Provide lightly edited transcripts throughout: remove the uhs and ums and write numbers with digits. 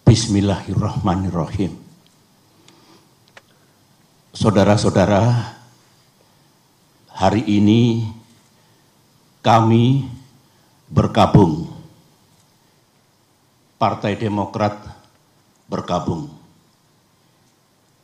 Bismillahirrahmanirrahim. Saudara-saudara, hari ini kami bergabung, Partai Demokrat bergabung.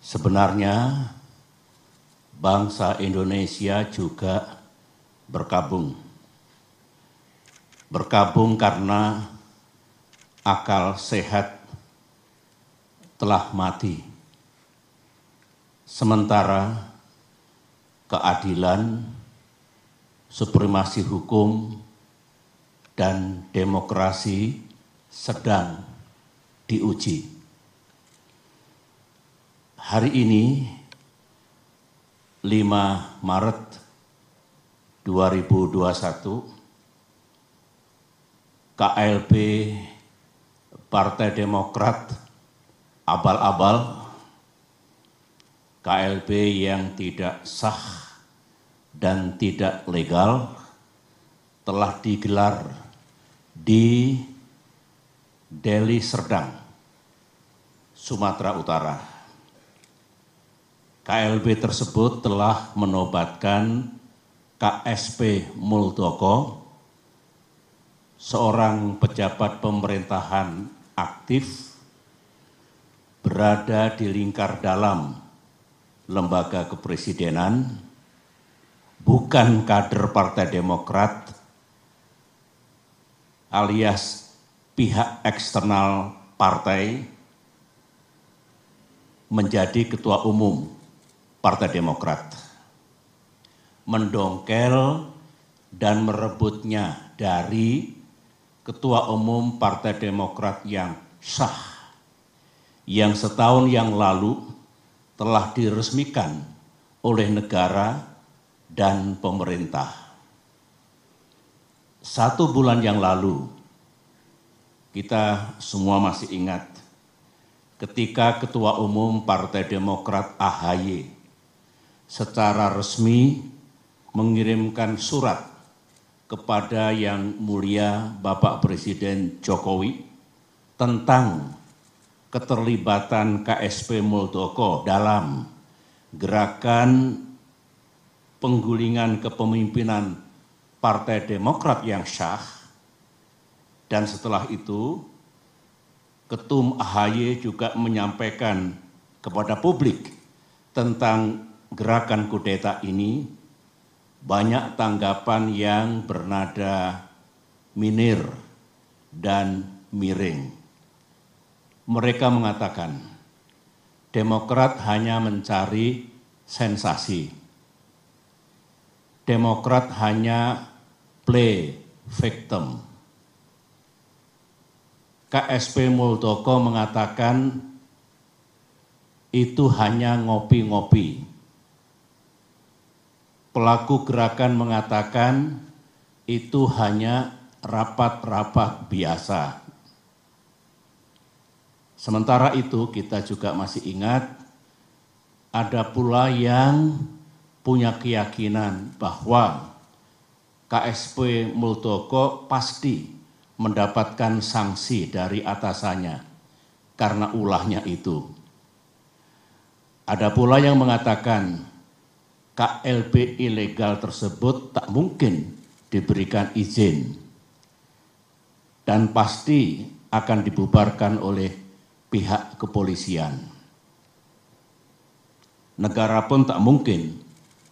Sebenarnya bangsa Indonesia juga bergabung. Bergabung karena akal sehat telah mati. Sementara keadilan, supremasi hukum, dan demokrasi sedang diuji. Hari ini, 5 Maret 2021, KLB Partai Demokrat abal-abal, KLB yang tidak sah dan tidak legal telah digelar di Deli Serdang, Sumatera Utara. KLB tersebut telah menobatkan KSP Muldoko, seorang pejabat pemerintahan aktif berada di lingkar dalam lembaga kepresidenan, bukan kader Partai Demokrat, alias pihak eksternal partai, menjadi ketua umum Partai Demokrat. Mendongkel dan merebutnya dari ketua umum Partai Demokrat yang sah, yang setahun yang lalu telah diresmikan oleh negara dan pemerintah. 1 bulan yang lalu, kita semua masih ingat ketika Ketua Umum Partai Demokrat AHY secara resmi mengirimkan surat kepada Yang Mulia Bapak Presiden Jokowi tentang keterlibatan KSP Muldoko dalam gerakan penggulingan kepemimpinan Partai Demokrat yang sah. Dan setelah itu, Ketum AHY juga menyampaikan kepada publik tentang gerakan kudeta ini. Banyak tanggapan yang bernada minir dan miring. Mereka mengatakan, Demokrat hanya mencari sensasi. Demokrat hanya play victim. KSP Muldoko mengatakan itu hanya ngopi-ngopi. Pelaku gerakan mengatakan itu hanya rapat-rapat biasa. Sementara itu kita juga masih ingat ada pula yang punya keyakinan bahwa KSP Muldoko pasti mendapatkan sanksi dari atasannya karena ulahnya itu. Ada pula yang mengatakan KLB ilegal tersebut tak mungkin diberikan izin dan pasti akan dibubarkan oleh pihak kepolisian. Negara pun tak mungkin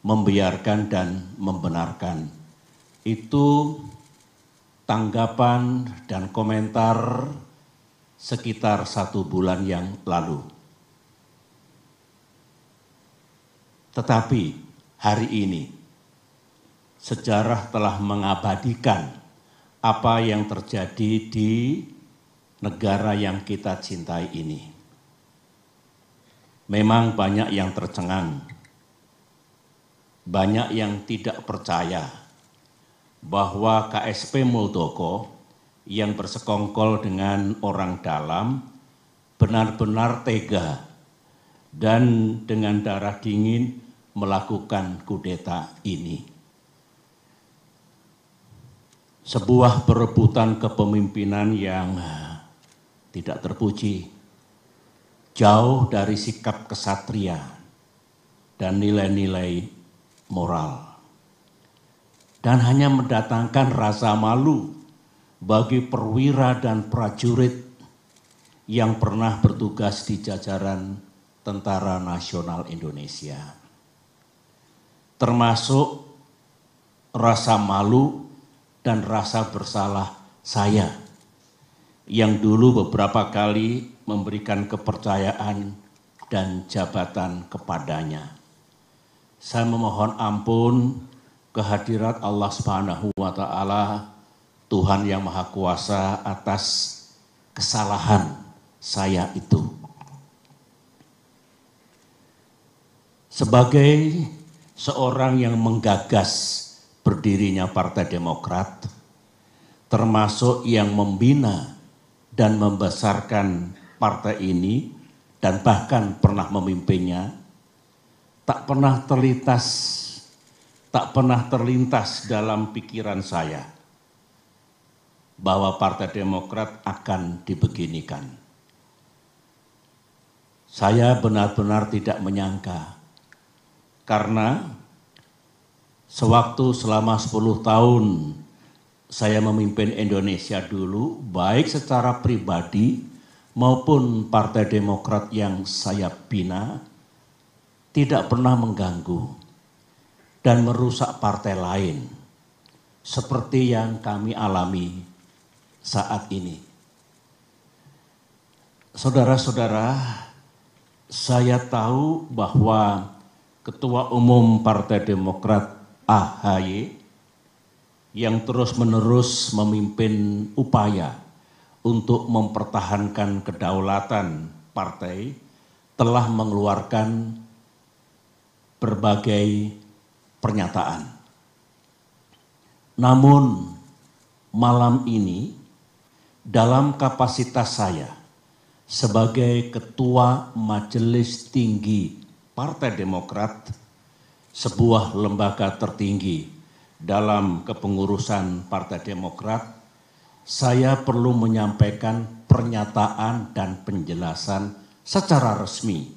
membiarkan dan membenarkan. Itu tanggapan dan komentar sekitar 1 bulan yang lalu. Tetapi hari ini sejarah telah mengabadikan apa yang terjadi di negara yang kita cintai ini. Memang banyak yang tercengang, banyak yang tidak percaya bahwa KSP Muldoko yang bersekongkol dengan orang dalam benar-benar tega dan dengan darah dingin melakukan kudeta ini. Sebuah perebutan kepemimpinan yang tidak terpuji, jauh dari sikap kesatria dan nilai-nilai moral, dan hanya mendatangkan rasa malu bagi perwira dan prajurit yang pernah bertugas di jajaran Tentara Nasional Indonesia. Termasuk rasa malu dan rasa bersalah saya yang dulu beberapa kali memberikan kepercayaan dan jabatan kepadanya. Saya memohon ampun kehadirat Allah Subhanahu wa Ta'ala, Tuhan yang Maha Kuasa, atas kesalahan saya itu. Sebagai seorang yang menggagas berdirinya Partai Demokrat, termasuk yang membina dan membesarkan partai ini dan bahkan pernah memimpinnya, tak pernah terlintas dalam pikiran saya bahwa Partai Demokrat akan dibeginikan. Saya benar-benar tidak menyangka, karena sewaktu selama 10 tahun saya memimpin Indonesia dulu, baik secara pribadi maupun Partai Demokrat yang saya bina, tidak pernah mengganggu dan merusak partai lain seperti yang kami alami saat ini. Saudara-saudara, saya tahu bahwa Ketua Umum Partai Demokrat AHY yang terus-menerus memimpin upaya untuk mempertahankan kedaulatan partai telah mengeluarkan berbagai pernyataan. Namun malam ini dalam kapasitas saya sebagai Ketua Majelis Tinggi Partai Demokrat, sebuah lembaga tertinggi dalam kepengurusan Partai Demokrat, saya perlu menyampaikan pernyataan dan penjelasan secara resmi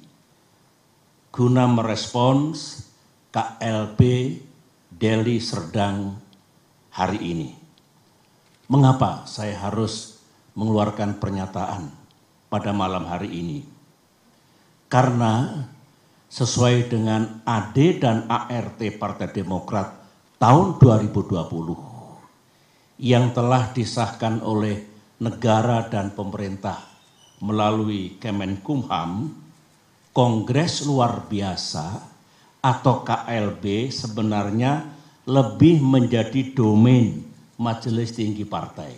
guna merespons KLB Deli Serdang hari ini. Mengapa saya harus mengeluarkan pernyataan pada malam hari ini? Karena sesuai dengan AD dan ART Partai Demokrat tahun 2020 yang telah disahkan oleh negara dan pemerintah melalui Kemenkumham, Kongres Luar Biasa atau KLB sebenarnya lebih menjadi domain Majelis Tinggi Partai,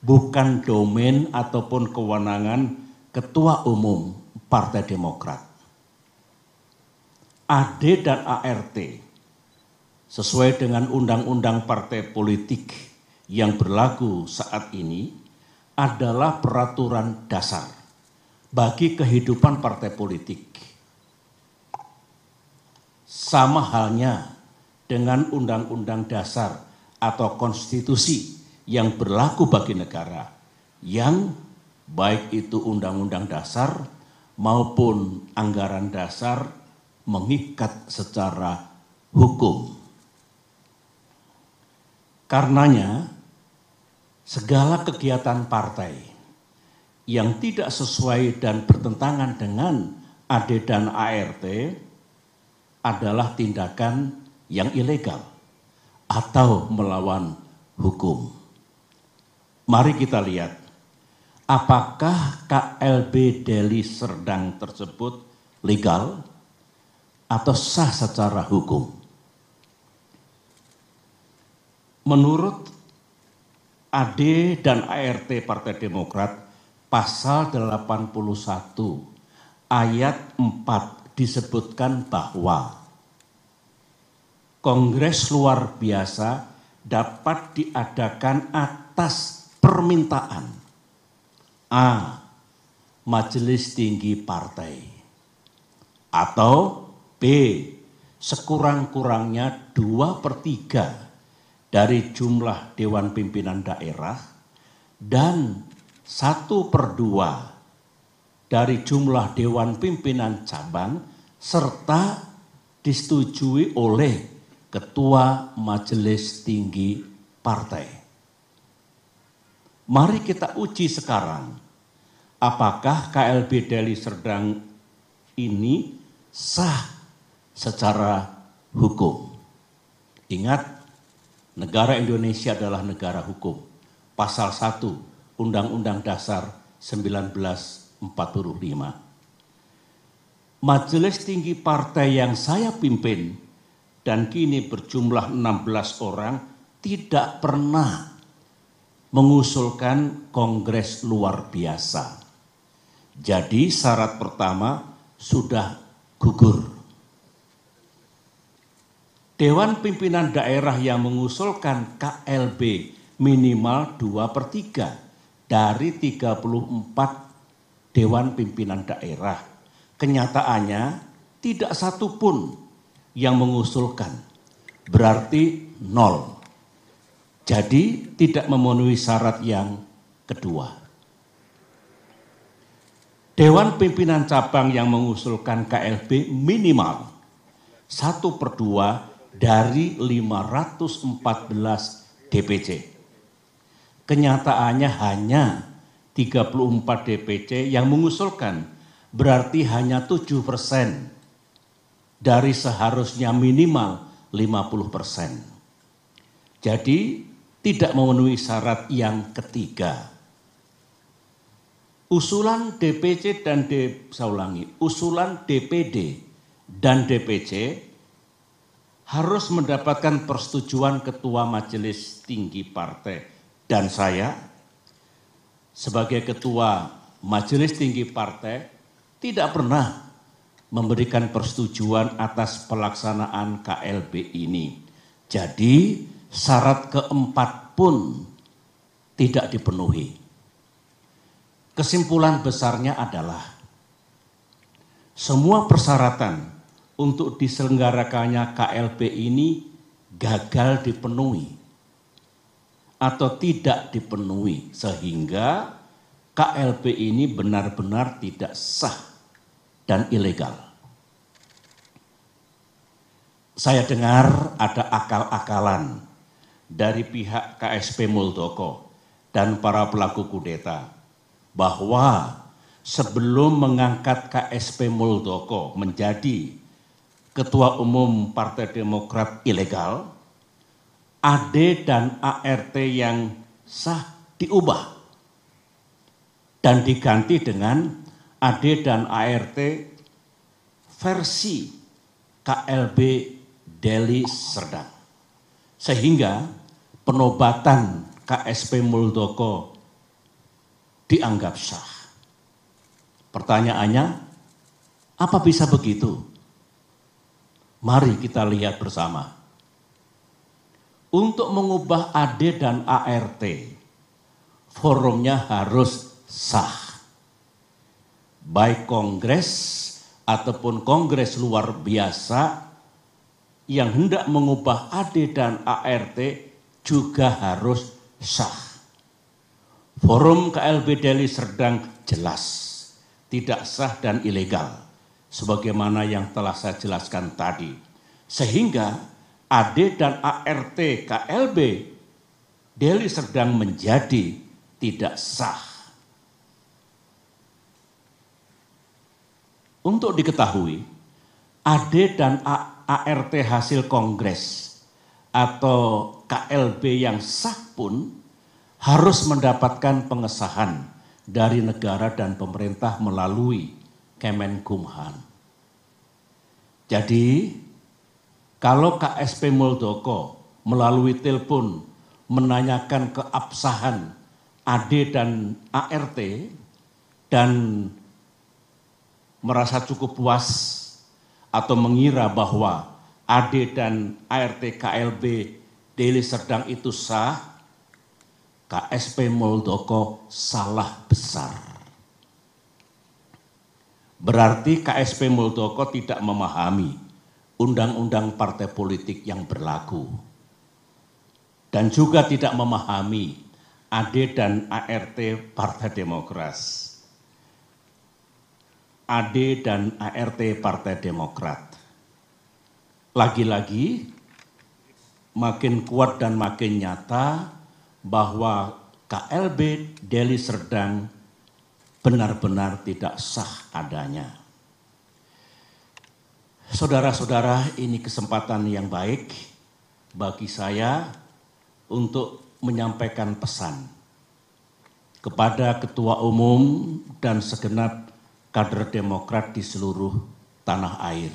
bukan domain ataupun kewenangan Ketua Umum Partai Demokrat. AD dan ART sesuai dengan Undang-Undang Partai Politik yang berlaku saat ini adalah peraturan dasar bagi kehidupan partai politik. Sama halnya dengan Undang-Undang Dasar atau konstitusi yang berlaku bagi negara, yang baik itu Undang-Undang Dasar maupun anggaran dasar mengikat secara hukum. Karenanya, segala kegiatan partai yang tidak sesuai dan bertentangan dengan AD dan ART adalah tindakan yang ilegal atau melawan hukum. Mari kita lihat, apakah KLB Deli Serdang tersebut legal atau sah secara hukum? Menurut AD dan ART Partai Demokrat, pasal 81 ayat 4 disebutkan bahwa Kongres Luar Biasa dapat diadakan atas permintaan A. Majelis Tinggi Partai, atau B. sekurang-kurangnya 2/3 dari jumlah Dewan Pimpinan Daerah dan 1/2 dari jumlah Dewan Pimpinan Cabang serta disetujui oleh Ketua Majelis Tinggi Partai. Mari kita uji sekarang, apakah KLB Deli Serdang ini sah secara hukum. Ingat, negara Indonesia adalah negara hukum. Pasal 1 Undang-Undang Dasar 1945. Majelis Tinggi Partai yang saya pimpin dan kini berjumlah 16 orang tidak pernah mengusulkan kongres luar biasa. Jadi syarat pertama sudah gugur. Dewan Pimpinan Daerah yang mengusulkan KLB minimal 2/3 dari 34 Dewan Pimpinan Daerah. Kenyataannya tidak satu pun yang mengusulkan, berarti 0. Jadi tidak memenuhi syarat yang kedua. Dewan Pimpinan Cabang yang mengusulkan KLB minimal 1/2 dari 514 DPC. Kenyataannya hanya 34 DPC yang mengusulkan, berarti hanya 7% dari seharusnya minimal 50%. Jadi tidak memenuhi syarat yang ketiga. Usulan DPC dan usulan DPD dan DPC harus mendapatkan persetujuan Ketua Majelis Tinggi Partai. Dan saya sebagai Ketua Majelis Tinggi Partai tidak pernah memberikan persetujuan atas pelaksanaan KLB ini. Jadi syarat keempat pun tidak dipenuhi. Kesimpulan besarnya adalah semua persyaratan untuk diselenggarakannya KLB ini gagal dipenuhi atau tidak dipenuhi sehingga KLB ini benar-benar tidak sah dan ilegal. Saya dengar ada akal-akalan dari pihak KSP Muldoko dan para pelaku kudeta bahwa sebelum mengangkat KSP Muldoko menjadi Ketua Umum Partai Demokrat ilegal, AD dan ART yang sah diubah dan diganti dengan AD dan ART versi KLB Deli Serdang. Sehingga penobatan KSP Muldoko dianggap sah. Pertanyaannya, apa bisa begitu? Mari kita lihat bersama. Untuk mengubah AD dan ART, forumnya harus sah. Baik kongres ataupun kongres luar biasa yang hendak mengubah AD dan ART juga harus sah. Forum KLB Deli Serdang jelas tidak sah dan ilegal sebagaimana yang telah saya jelaskan tadi. Sehingga AD dan ART KLB Deli Serdang menjadi tidak sah. Untuk diketahui, AD dan ART hasil kongres atau KLB yang sah pun harus mendapatkan pengesahan dari negara dan pemerintah melalui Kemenkumham. Jadi, kalau KSP Muldoko melalui telepon menanyakan keabsahan AD dan ART dan merasa cukup puas atau mengira bahwa AD dan ART KLB Deli Serdang itu sah, KSP Muldoko salah besar. Berarti KSP Muldoko tidak memahami undang-undang partai politik yang berlaku. Dan juga tidak memahami AD dan ART Partai Demokrat. AD dan ART Partai Demokrat. Lagi-lagi makin kuat dan makin nyata bahwa KLB Deli Serdang benar-benar tidak sah adanya. Saudara-saudara, ini kesempatan yang baik bagi saya untuk menyampaikan pesan kepada Ketua Umum dan segenap kader Demokrat di seluruh tanah air.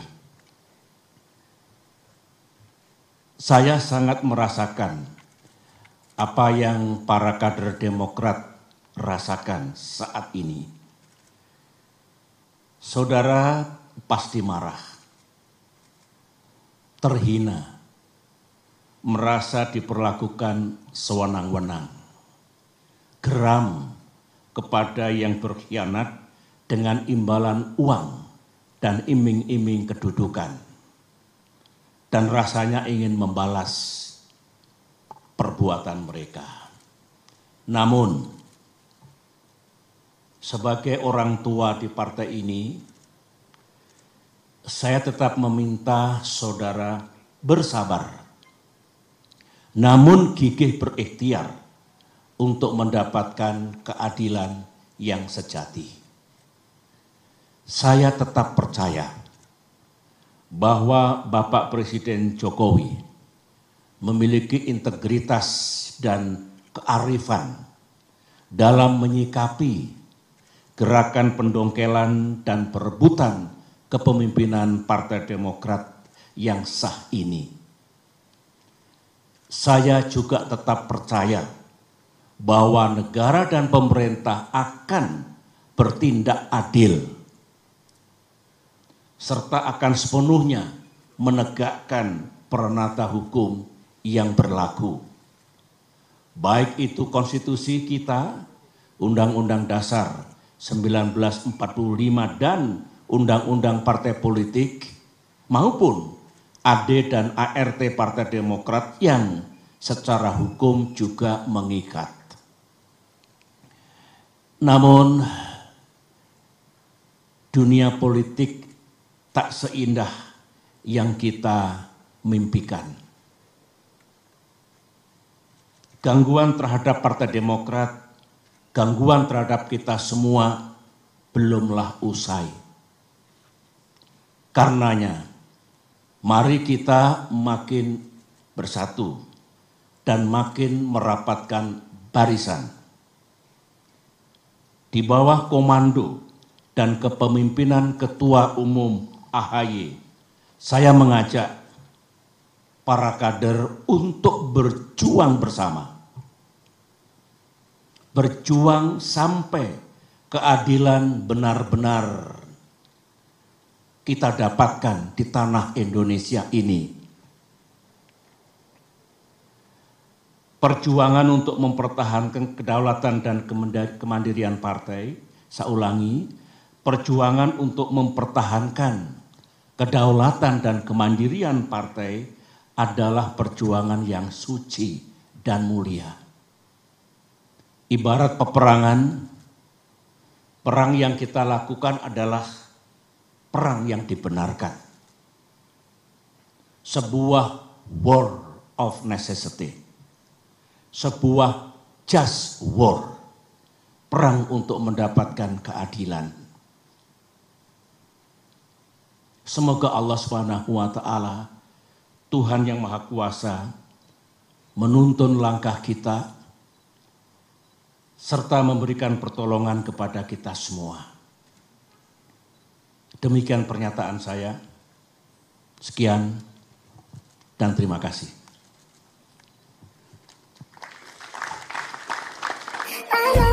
Saya sangat merasakan apa yang para kader Demokrat rasakan saat ini. Saudara pasti marah, terhina, merasa diperlakukan sewenang-wenang, geram kepada yang berkhianat dengan imbalan uang dan iming-iming kedudukan, dan rasanya ingin membalas perbuatan mereka. Namun, sebagai orang tua di partai ini, saya tetap meminta saudara bersabar, namun gigih berikhtiar untuk mendapatkan keadilan yang sejati. Saya tetap percaya bahwa Bapak Presiden Jokowi memiliki integritas dan kearifan dalam menyikapi gerakan pendongkelan dan perebutan kepemimpinan Partai Demokrat yang sah ini. Saya juga tetap percaya bahwa negara dan pemerintah akan bertindak adil serta akan sepenuhnya menegakkan peranata hukum yang berlaku. Baik itu konstitusi kita, Undang-Undang Dasar 1945 dan Undang-Undang Partai Politik, maupun AD dan ART Partai Demokrat yang secara hukum juga mengikat. Namun, dunia politik tak seindah yang kita mimpikan. Gangguan terhadap Partai Demokrat, gangguan terhadap kita semua belumlah usai. Karenanya, mari kita makin bersatu dan makin merapatkan barisan. Di bawah komando dan kepemimpinan Ketua Umum AHY, saya mengajak para kader untuk berjuang bersama. Berjuang sampai keadilan benar-benar kita dapatkan di tanah Indonesia ini. Perjuangan untuk mempertahankan kedaulatan dan kemandirian partai, saya ulangi, perjuangan untuk mempertahankan kedaulatan dan kemandirian partai adalah perjuangan yang suci dan mulia. Ibarat peperangan, perang yang kita lakukan adalah perang yang dibenarkan. Sebuah war of necessity. Sebuah just war. Perang untuk mendapatkan keadilan. Semoga Allah SWT, Tuhan yang Maha Kuasa, menuntun langkah kita serta memberikan pertolongan kepada kita semua. Demikian pernyataan saya. Sekian dan terima kasih. I